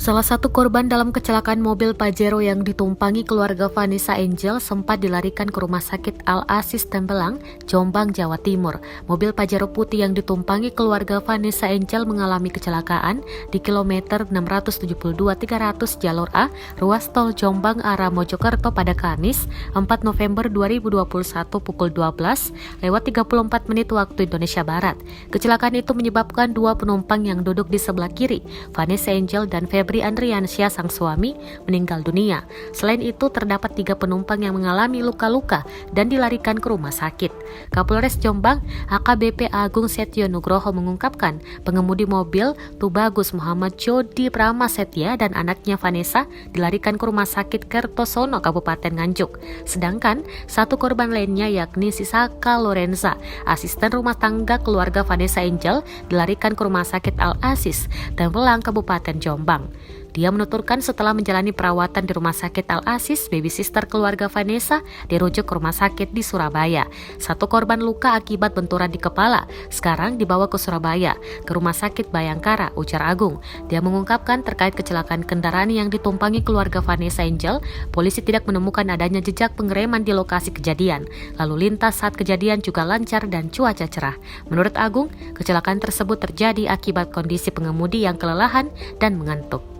Salah satu korban dalam kecelakaan mobil Pajero yang ditumpangi keluarga Vanessa Angel sempat dilarikan ke Rumah Sakit Al-Aziz Tembelang, Jombang, Jawa Timur. Mobil Pajero putih yang ditumpangi keluarga Vanessa Angel mengalami kecelakaan di kilometer 672-300 jalur A, ruas tol Jombang arah Mojokerto pada Kamis, 4 November 2021 pukul 12:34 waktu Indonesia Barat. Kecelakaan itu menyebabkan dua penumpang yang duduk di sebelah kiri, Vanessa Angel dan Febri Andriansyah sang suami, meninggal dunia. Selain itu terdapat 3 penumpang yang mengalami luka-luka dan dilarikan ke rumah sakit. Kapolres Jombang AKBP Agung Setio Nugroho mengungkapkan pengemudi mobil Tubagus Muhammad Jody Pramasetya dan anaknya Vanessa dilarikan ke rumah sakit Kertosono Kabupaten Nganjuk. Sedangkan satu korban lainnya yakni Sisaka Lorenza, asisten rumah tangga keluarga Vanessa Angel, dilarikan ke rumah sakit Al-Aziz Tembelang Kabupaten Jombang. Dia menuturkan setelah menjalani perawatan di Rumah Sakit Al-Aziz, baby sister keluarga Vanessa dirujuk ke rumah sakit di Surabaya. Satu korban luka akibat benturan di kepala, sekarang dibawa ke Surabaya, ke Rumah Sakit Bayangkara, ujar Agung. Dia mengungkapkan terkait kecelakaan kendaraan yang ditumpangi keluarga Vanessa Angel, polisi tidak menemukan adanya jejak pengereman di lokasi kejadian. Lalu lintas saat kejadian juga lancar dan cuaca cerah. Menurut Agung, kecelakaan tersebut terjadi akibat kondisi pengemudi yang kelelahan dan mengantuk.